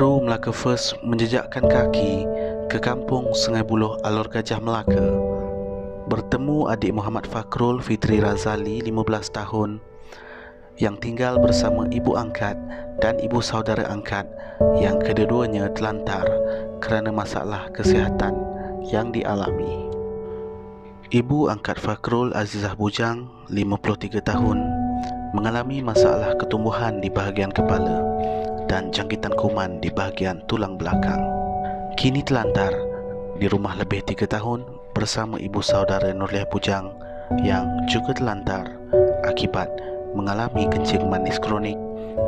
Kru Melaka First menjejakkan kaki ke kampung Sungai Buloh, Alor Gajah, Melaka. Bertemu adik Muhammad Fakrul Fitri Razali, 15 tahun, yang tinggal bersama ibu angkat dan ibu saudara angkat yang kedua-duanya telantar kerana masalah kesihatan yang dialami. Ibu angkat Fakrul, Azizah Bujang, 53 tahun, mengalami masalah ketumbuhan di bahagian kepala dan jangkitan kuman di bahagian tulang belakang. Kini telantar di rumah lebih 3 tahun bersama ibu saudara Nurliah Bujang yang juga telantar akibat mengalami kencing manis kronik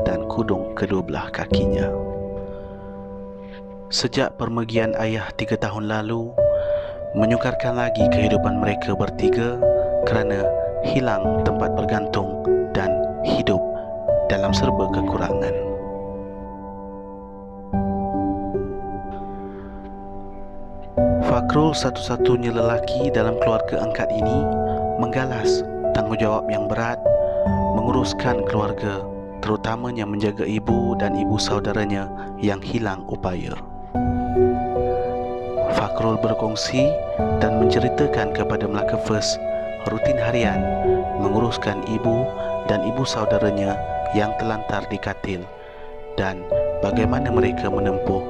dan kudung kedua belah kakinya. Sejak permergian ayah 3 tahun lalu, menyukarkan lagi kehidupan mereka bertiga kerana hilang tempat bergantung dan hidup dalam serba kekurangan. Fakrul, satu-satunya lelaki dalam keluarga angkat ini, menggalas tanggungjawab yang berat menguruskan keluarga, terutamanya menjaga ibu dan ibu saudaranya yang hilang upaya. Fakrul berkongsi dan menceritakan kepada Melaka First rutin harian menguruskan ibu dan ibu saudaranya yang telantar di katil dan bagaimana mereka menempuh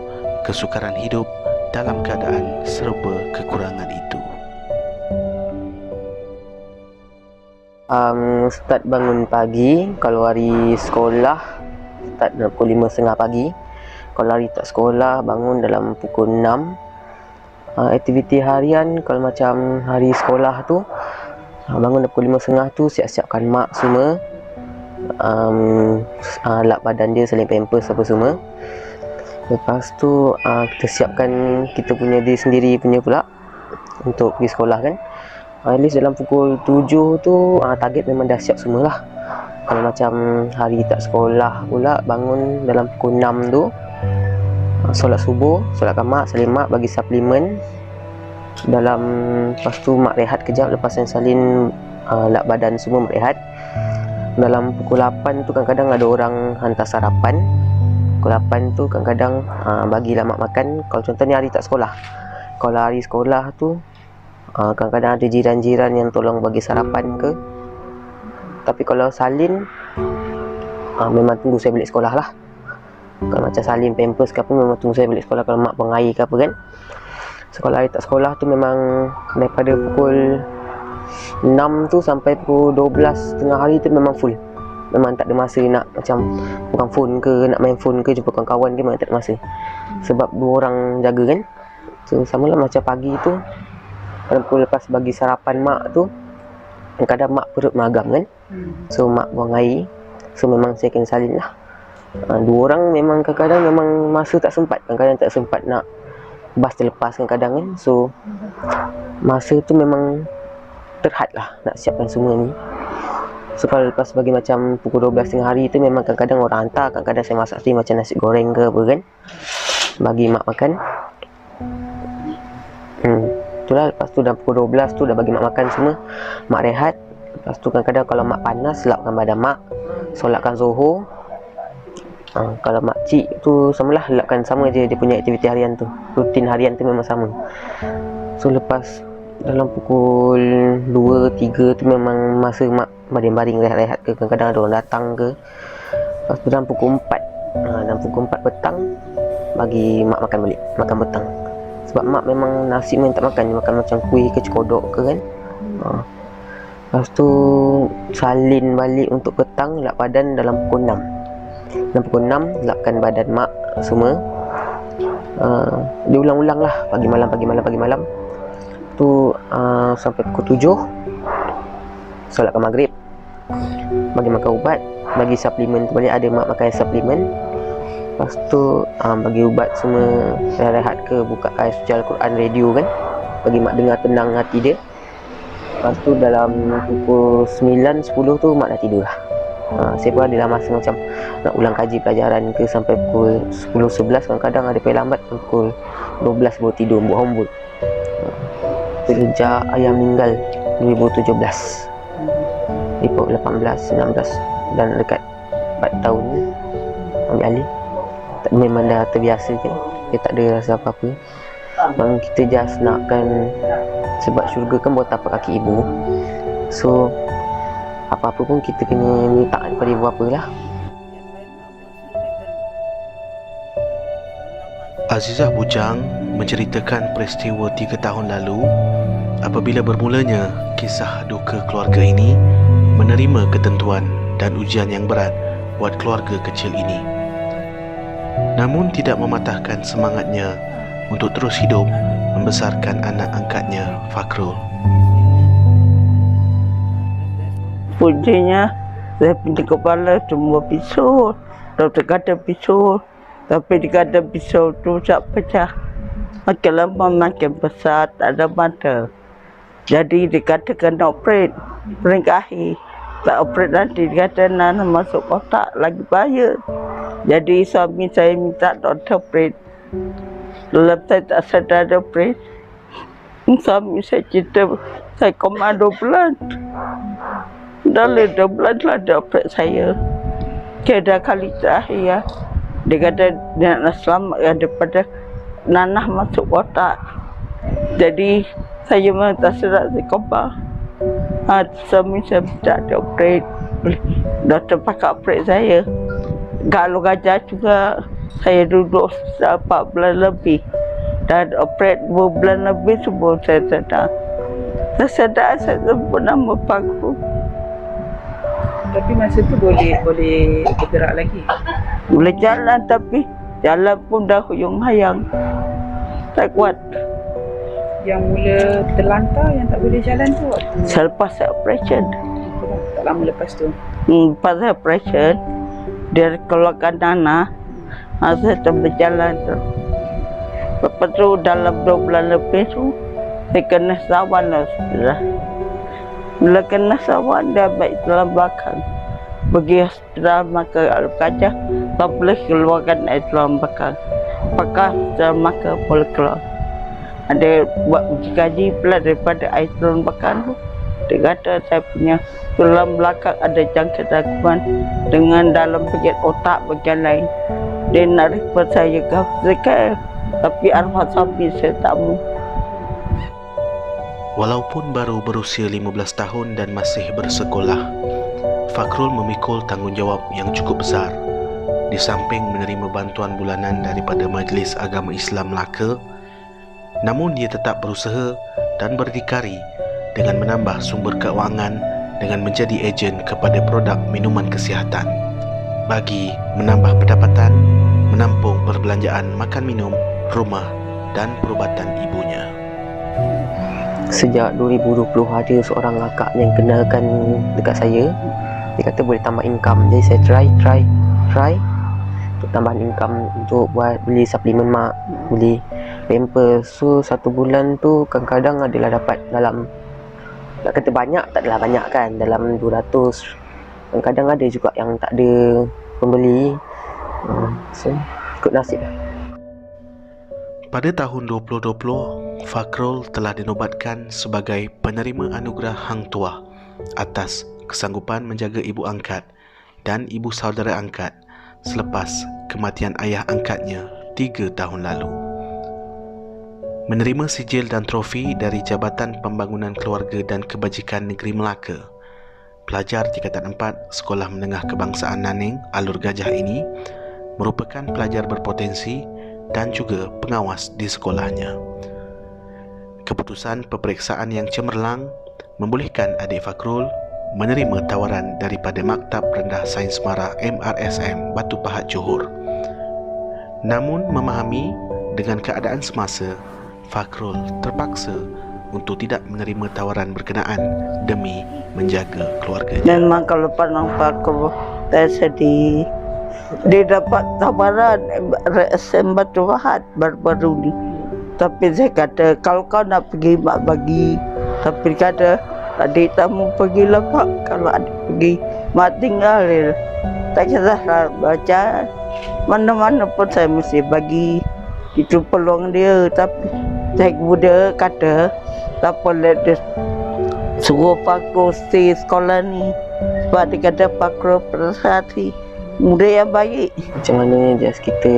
kesukaran hidup dalam keadaan serba kekurangan itu. Start bangun pagi. Kalau hari sekolah start dalam pukul 5.30 pagi. Kalau hari tak sekolah bangun dalam pukul 6. Aktiviti harian kalau macam hari sekolah tu, bangun dalam pukul 5.30 tu, siap-siapkan mak semua, lap badan dia, salin pampers apa semua. Lepas tu kita siapkan kita punya diri sendiri punya pula untuk pergi sekolah kan. At least dalam pukul 7 tu target memang dah siap semualah. Kalau macam hari tak sekolah pula, bangun dalam pukul 6 tu, solat subuh, solatkan mak, salin mak, bagi suplemen. Lepas tu mak rehat kejap, lepas yang salin lap badan semua, mak rehat. Dalam pukul 8 tu kadang-kadang ada orang hantar sarapan. Pukul 8 tu kadang-kadang bagilah mak makan. Kalau contohnya hari tak sekolah. Kalau hari sekolah tu kadang-kadang ada jiran-jiran yang tolong bagi sarapan ke. Tapi kalau salin memang tunggu saya balik sekolah lah. Kalau macam salin pampers ke apa, memang tunggu saya balik sekolah. Kalau mak buang air ke apa kan. Sekolah hari tak sekolah tu memang daripada pukul 6 tu sampai pukul 12 tengah hari tu memang full. Memang tak ada masa nak macam bukan phone ke, nak main phone ke, jumpa kawan-kawan ke, memang tak ada masa. Sebab 2 orang jaga kan. So samalah macam pagi tu, lepas bagi sarapan mak tu, kadang-kadang mak perut magam kan. So mak buang air. So memang saya kena salin lah. 2 orang memang kadang-kadang memang masa tak sempat. Kadang-kadang tak sempat nak bas terlepas kadang-kadang kan. So masa tu memang terhad lah nak siapkan semua ni. So kalau lepas bagi macam pukul 12 tengah hari tu, memang kadang-kadang orang hantar, kadang-kadang saya masak sendiri macam nasi goreng ke apa kan, bagi mak makan. Itulah, lepas tu dah pukul 12 tu dah bagi mak makan semua, mak rehat. Lepas tu kadang-kadang kalau mak panas, lapkan badan mak, solatkan Zuhur. Kalau mak cik tu samalah, lapkan sama je dia punya aktiviti harian tu. Rutin harian tu memang sama. So lepas dalam pukul 2-3 tu memang masa mak baring-baring rehat-rehat ke, kadang-kadang ada orang datang ke. Lepas tu dalam pukul 4, dalam pukul 4 petang bagi mak makan balik, makan petang. Sebab mak memang nasi memang tak makan, dia makan macam kuih ke cekodok ke kan. Lepas tu salin balik untuk petang, lap badan dalam pukul 6. Dalam pukul 6 lapkan badan mak semua. Dia ulang-ulang lah, pagi malam tu sampai pukul 7 solatkan maghrib, bagi makan ubat, bagi suplemen tu balik, ada mak makan suplemen. Lepas tu bagi ubat semua, rehat ke, buka ayat suci Al-Quran radio kan, bagi mak dengar tenang hati dia. Lepas tu dalam pukul 9-10 tu mak dah tidur lah. Saya pun ada masa macam nak ulang kaji pelajaran ke sampai pukul 10-11. Kadang-kadang ada lambat pukul 12 baru tidur buat homework. Sejak ayah meninggal 2017, report 18, 19 dan dekat 4 tahun ambil alih, tak memang dah terbiasa kan, dia tak ada rasa apa-apa. Memang kita just nakkan, sebab syurga kan buat tapak kaki ibu, so apa-apa pun kita kena minta daripada ibu bapa lah. Azizah Bujang menceritakan peristiwa 3 tahun lalu apabila bermulanya kisah duka keluarga ini menerima ketentuan dan ujian yang berat buat keluarga kecil ini. Namun tidak mematahkan semangatnya untuk terus hidup membesarkan anak angkatnya, Fakrul. Punca saya punya kepala semua pisau. Doktor kata pisau, tapi dikata pisau tu tak pecah. Makin lama makin besar, tak ada mata. Jadi dikatakan operate, peringkahi. Tak operate nanti dikata nanah masuk kotak, lagi bahaya. Jadi suami saya minta doktor operate. Dalam saya tak sedar ada operate, suami saya cerita saya koma 2 bulan. Dalam 2 bulan telah ada operate saya. Kira kali terakhir ya. Dia kata dia nak selamatkan daripada nanah masuk kotak. Jadi saya memang tak sedar saya koma. Suami saya minta ada operate. Doktor pakai operate saya. Kalau gajah juga saya duduk 4 bulan lebih. Dan operate 2 bulan lebih sebelum saya sedar. Saya sedar saya sebut nama Fakrul. Tapi masa tu boleh bergerak lagi. Boleh jalan tapi jalan pun dah huyung hayang. Tak kuat. Yang mula terlantar, yang tak boleh jalan tu waktu Selepas saya operation. tak lama lepas tu. Lepas saya operation, dia keluarkan nanah. Saya tak berjalan tu. Lepas tu dalam 2 bulan lebih tu, saya kena sawan lah sudah. Bila kena sawan, dia baik dalam belakang. Pergi hospital maka alat kaca, tak boleh keluarkan air dalam belakang. Apakah dalam maka boleh keluar. Ada buat uji kaji pula daripada air dalam belakang tu. Dia kata saya punya tulang belakang ada jangkit rakuman dengan dalam bagian otak bagian lain. Dia nak refer saya ke hospital, tapi arwah suami saya tak mau. Walaupun baru berusia 15 tahun dan masih bersekolah, Fakrul memikul tanggungjawab yang cukup besar. Di samping menerima bantuan bulanan daripada Majlis Agama Islam Melaka, namun dia tetap berusaha dan berdikari dengan menambah sumber keuangan dengan menjadi ejen kepada produk minuman kesihatan bagi menambah pendapatan, menampung perbelanjaan makan minum, rumah dan perubatan ibunya. Sejak 2020 ada seorang kakak yang kenalkan dekat saya. Dia kata boleh tambah income. Jadi saya try untuk tambah income untuk buat beli suplemen mak, beli pampers. So 1 bulan tu kadang-kadang adalah dapat dalam, nak kata banyak tak adalah banyak kan, dalam 200. Kadang-kadang ada juga yang tak ada pembeli. So ikut nasib lah. Pada tahun 2020, Fakrul telah dinobatkan sebagai penerima anugerah Hang Tuah atas kesanggupan menjaga ibu angkat dan ibu saudara angkat selepas kematian ayah angkatnya 3 tahun lalu. Menerima sijil dan trofi dari Jabatan Pembangunan Keluarga dan Kebajikan Negeri Melaka, pelajar tingkatan 4 Sekolah Menengah Kebangsaan Nanning Alur Gajah ini merupakan pelajar berpotensi dan juga pengawas di sekolahnya. Keputusan peperiksaan yang cemerlang membolehkan adik Fakrul menerima tawaran daripada Maktab Rendah Sains Mara MRSM Batu Pahat Johor. Namun memahami dengan keadaan semasa, Fakrul terpaksa untuk tidak menerima tawaran berkenaan demi menjaga keluarganya. Memang kalau pandang Fakrul, saya sedih. Dia dapat tawaran RSM Batu Pahat baru-baru ni. Tapi saya kata, kalau kau nak pergi, mak bagi. Tapi kata, adik tak mau pergilah pak. Kalau adik pergi, mak tinggal dia. Tak kisah baca. Mana-mana pun saya mesti bagi. Itu peluang dia. Tapi saya muda kata, tak boleh dia suruh Fakrul stay sekolah ni. Sebab dia kata Fakrul perhati. muda yang baik. Macam mana just kita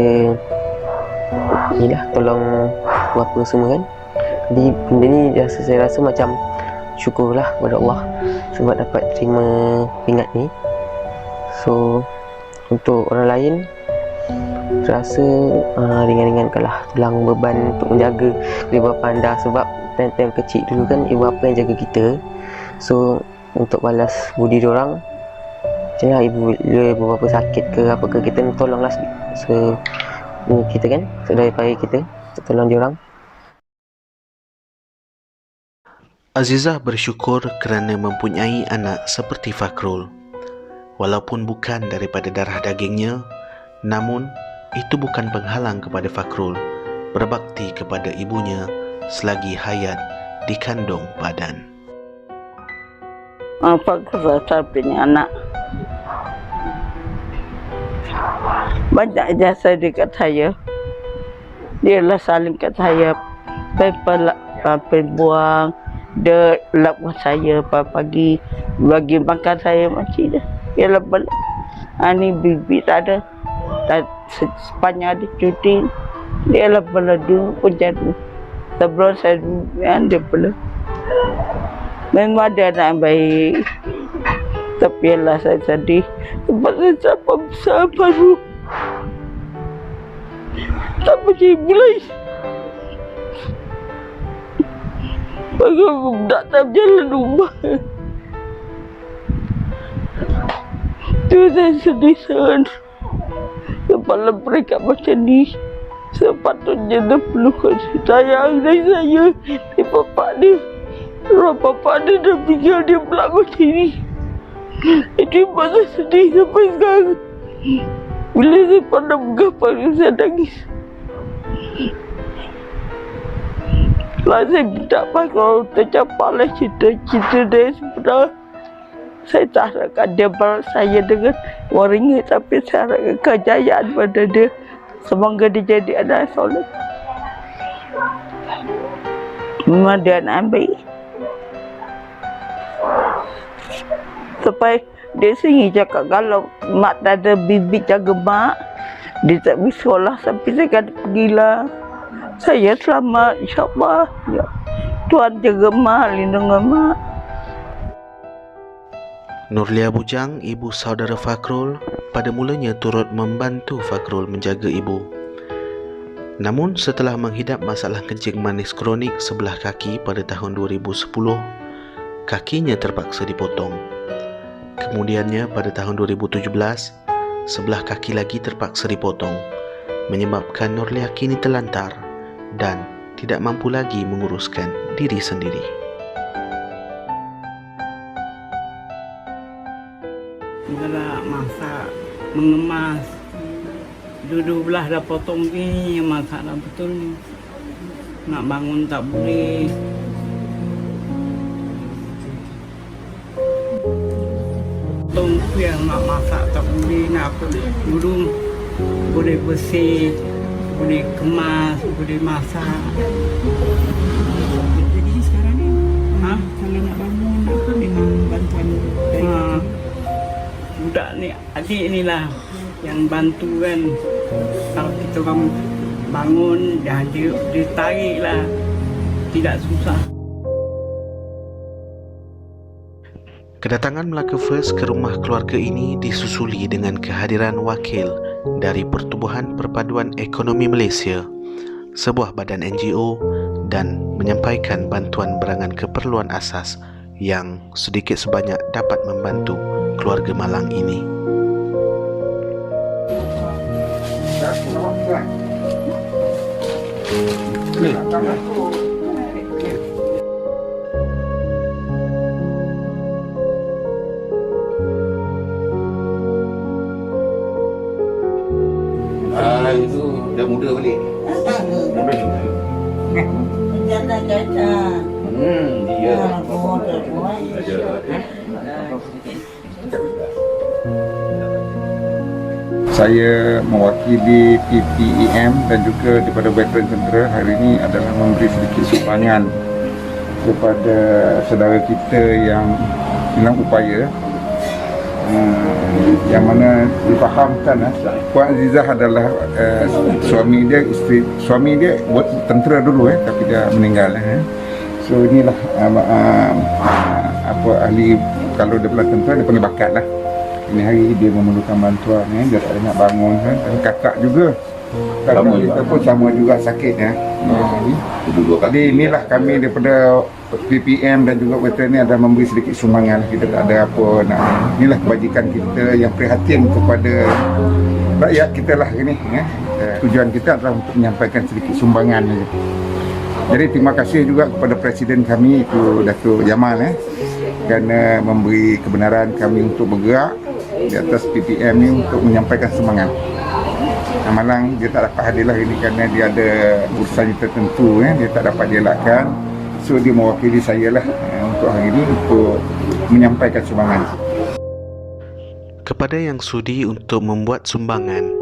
ni lah tolong apa semua kan. Jadi benda ni just saya rasa macam syukurlah kepada Allah sebab dapat terima pingat ni. So untuk orang lain rasa ringan-ringankan lah, tulang beban untuk menjaga ibu bapa anda, sebab time-time kecil dulu kan ibu bapa yang jaga kita. So untuk balas budi diorang, macam lah ibu bapa sakit ke apa ke, kita tolonglah kita kan, sedaya payah kita tolong diorang. Azizah bersyukur kerana mempunyai anak seperti Fakrul. Walaupun bukan daripada darah dagingnya, namun itu bukan penghalang kepada Fakrul berbakti kepada ibunya selagi hayat dikandung badan. Apa kerasa punya anak? Banyak jasa dekat saya. Dia lah saling kat saya. Sampai buang. Dia lapkan saya pagi. Bagi makan saya macam dah. Dia lapkan. Ni bibi tak ada. Sepanjang ada cuti. Dia lapkan dulu pun jadi. Sebelum saya dulu, dia pula. Memang ada anak yang baik. Tapi lah saya sedih. Sebab saya sampai besar baru. Tak pergi mulai. Bagi aku tak jalan rumah. Tu saya sedih sangat. Kepala mereka macam ni. Sepatutnya dia perlu kasih sayang dari saya. Di bapak dia. Orang bapak dia dah tinggal dia pula macam ni. Itu buat saya sedih sampai sekarang. Bila saya pandang mengapa saya nangis. Lah saya minta maaf kalau tercapailah cita-cita dia sebenar. Saya tak harapkan dia balas saya dengan wang ringgit, tapi saya harapkan kejayaan pada dia. Semoga dia jadi anak soleh. Memang dia anak yang baik. Supaya dia sendiri cakap kalau mak tak ada bibit jaga mak, dia tak pergi sekolah sampai saya kata pergilah. Saya selamat, insyaAllah. Ya. Tuhan jaga mak, lindungi mak. Nurlia Bujang, ibu saudara Fakrul, pada mulanya turut membantu Fakrul menjaga ibu. Namun setelah menghidap masalah kencing manis kronik sebelah kaki pada tahun 2010, kakinya terpaksa dipotong. Kemudiannya pada tahun 2017, sebelah kaki lagi terpaksa dipotong, menyebabkan Nurlia kini terlantar dan tidak mampu lagi menguruskan diri sendiri. Adalah masak, mengemas. Dua-dua belah dah potong ni, masak dah betul ni. Nak bangun tak boleh. Potong tu yang nak masak tak boleh, nak apa dulu boleh bersih, boleh kemas, boleh masak. Jadi sekarang ni, kalau nak bangun apa memang bantuan dari budak ni, adik ni lah yang bantu kan. Kalau kita orang bangun, dia tarik lah. Tidak susah. Kedatangan Melaka First ke rumah keluarga ini disusuli dengan kehadiran wakil dari Pertubuhan Perpaduan Ekonomi Malaysia, sebuah badan NGO, dan menyampaikan bantuan berangan keperluan asas yang sedikit sebanyak dapat membantu keluarga malang ini. Itu dah muda balik. Dia. Saya mewakili PPEM dan juga daripada Veteran Tentera hari ini adalah memberi sedikit sumbangan kepada saudara kita yang hilang upaya yang mana difahamkan Puan Azizah adalah suami dia buat tentera dulu tapi dia meninggal so inilah apa ahli, kalau dia pernah tentera dia punya bakat lah. Ini hari dia memerlukan bantuan dia tak nak bangun dan kakak juga kakak kita pun sama juga sakit jadi inilah kami daripada PPM dan juga veteran ni ada memberi sedikit sumbangan. Kita tak ada apa nak, inilah kebajikan kita yang prihatin kepada rakyat kita lah ini tujuan kita adalah untuk menyampaikan sedikit sumbangan saja. Jadi terima kasih juga kepada Presiden kami itu Datuk Jamal kerana memberi kebenaran kami untuk bergerak di atas PPM ni untuk menyampaikan sumbangan. Malang dia tak dapat hadir lah ini kerana dia ada urusan tertentu dia tak dapat dielakkan. So dia mewakili saya lah untuk hari ini untuk menyampaikan sumbangan. Kepada yang sudi untuk membuat sumbangan,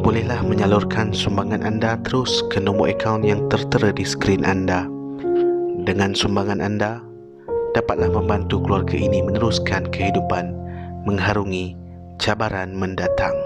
bolehlah menyalurkan sumbangan anda terus ke nombor akaun yang tertera di skrin anda. Dengan sumbangan anda, dapatlah membantu keluarga ini meneruskan kehidupan mengharungi cabaran mendatang.